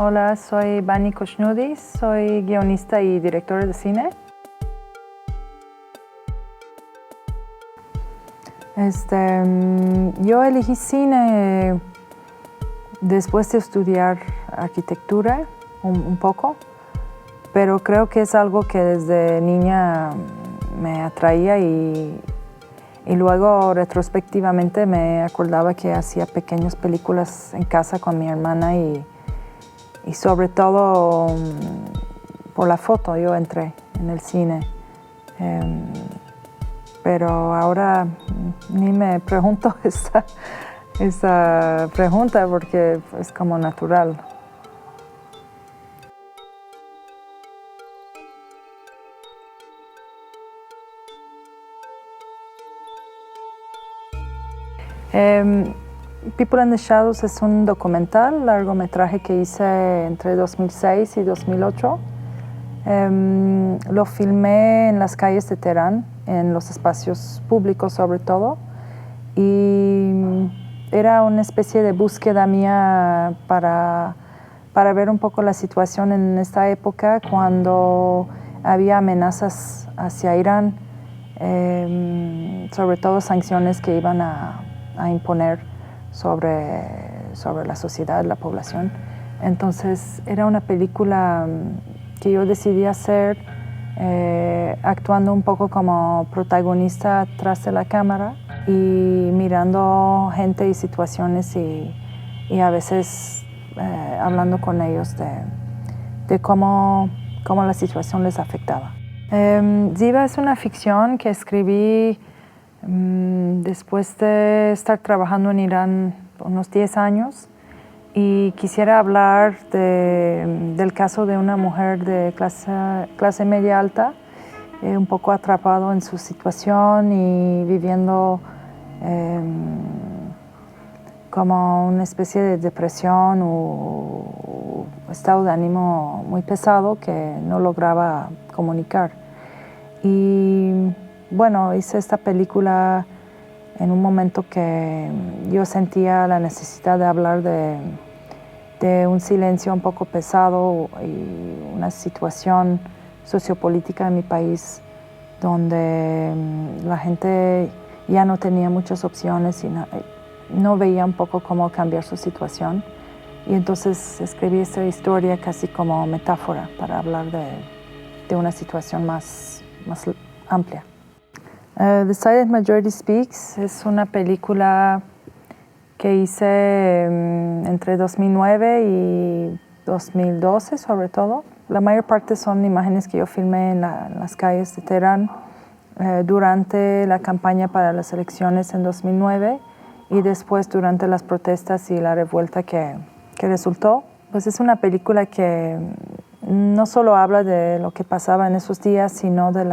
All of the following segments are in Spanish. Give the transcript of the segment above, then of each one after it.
Hola, soy Bani Khoshnoudi, soy guionista y directora de cine. Yo elegí cine después de estudiar arquitectura un poco, pero creo que es algo que desde niña me atraía y luego retrospectivamente me acordaba que hacía pequeñas películas en casa con mi hermana y sobre todo por la foto yo entré en el cine. Pero ahora ni me pregunto esa pregunta porque es como natural. People in the Shadows es un documental, largometraje que hice entre 2006 y 2008. Lo filmé en las calles de Teherán, en los espacios públicos sobre todo, y era una especie de búsqueda mía para ver un poco la situación en esta época cuando había amenazas hacia Irán, sobre todo sanciones que iban a imponer sobre la sociedad, la población. Entonces era una película que yo decidí hacer actuando un poco como protagonista tras de la cámara y mirando gente y situaciones y a veces hablando con ellos de cómo la situación les afectaba. Ziva es una ficción que escribí después de estar trabajando en Irán unos 10 años y quisiera hablar del caso de una mujer de clase media alta, un poco atrapado en su situación y viviendo como una especie de depresión o estado de ánimo muy pesado que no lograba comunicar. Y bueno, hice esta película en un momento que yo sentía la necesidad de hablar de un silencio un poco pesado y una situación sociopolítica en mi país donde la gente ya no tenía muchas opciones y no veía un poco cómo cambiar su situación. Y entonces escribí esta historia casi como metáfora para hablar de una situación más amplia. The Silent Majority Speaks es una película que hice entre 2009 y 2012 sobre todo. La mayor parte son imágenes que yo filmé en las calles de Teherán durante la campaña para las elecciones en 2009 y después durante las protestas y la revuelta que resultó. Pues es una película que no solo habla de lo que pasaba en esos días, sino del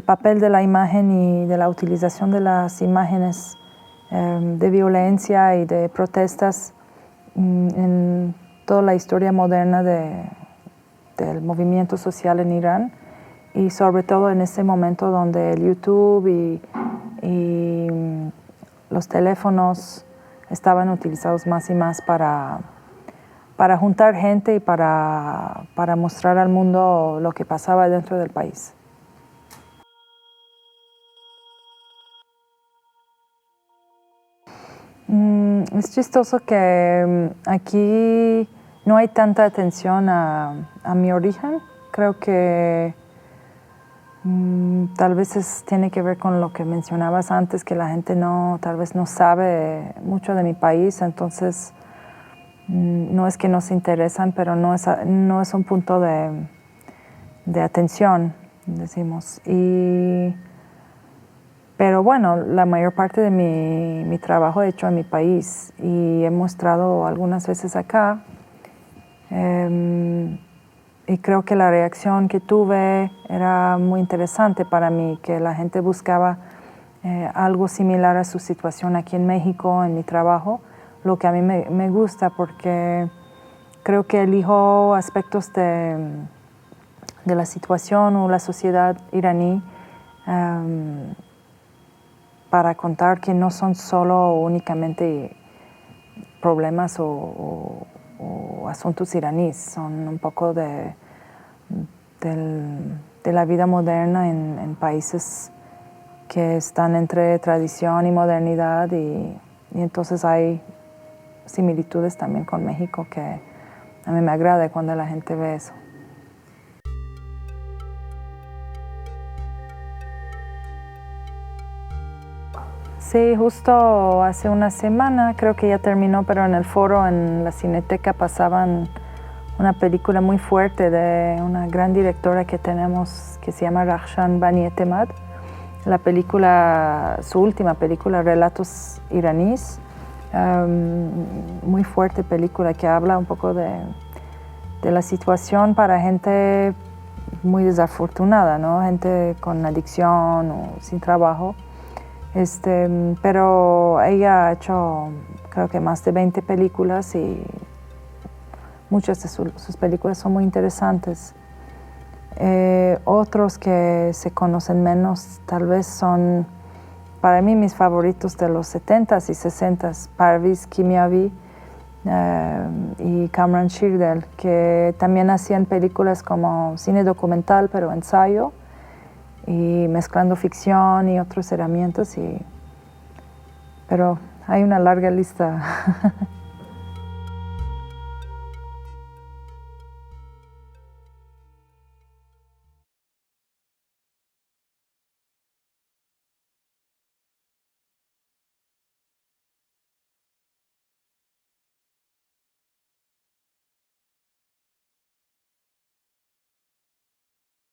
papel de la imagen y de la utilización de las imágenes de violencia y de protestas en toda la historia moderna del movimiento social en Irán y sobre todo en ese momento donde el YouTube y los teléfonos estaban utilizados más y más para juntar gente y para mostrar al mundo lo que pasaba dentro del país. Es chistoso que aquí no hay tanta atención a mi origen. Creo que tal vez tiene que ver con lo que mencionabas antes, que la gente tal vez no sabe mucho de mi país, entonces no es que no se interesan, pero no es un punto de atención, decimos. Pero bueno, la mayor parte de mi trabajo he hecho en mi país y he mostrado algunas veces acá. Y creo que la reacción que tuve era muy interesante para mí, que la gente buscaba algo similar a su situación aquí en México, en mi trabajo, lo que a mí me gusta porque creo que elijo aspectos de la situación o la sociedad iraní para contar que no son solo únicamente problemas o o asuntos iraníes, son un poco de la vida moderna en países que están entre tradición y modernidad y entonces hay similitudes también con México que a mí me agrada cuando la gente ve eso. Sí, justo hace una semana, creo que ya terminó, pero en el foro, en la Cineteca, pasaban una película muy fuerte de una gran directora que tenemos que se llama Rahshan Bani Etemad. La película, su última película, Relatos iraníes, muy fuerte película que habla un poco de la situación para gente muy desafortunada, ¿no? Gente con adicción o sin trabajo. Pero ella ha hecho creo que más de 20 películas y muchas de sus películas son muy interesantes. Otros que se conocen menos tal vez son para mí mis favoritos de los 70s y 60s, Parviz Kimiavi y Kamran Shirdel, que también hacían películas como cine documental pero ensayo y mezclando ficción y otras herramientas, pero hay una larga lista.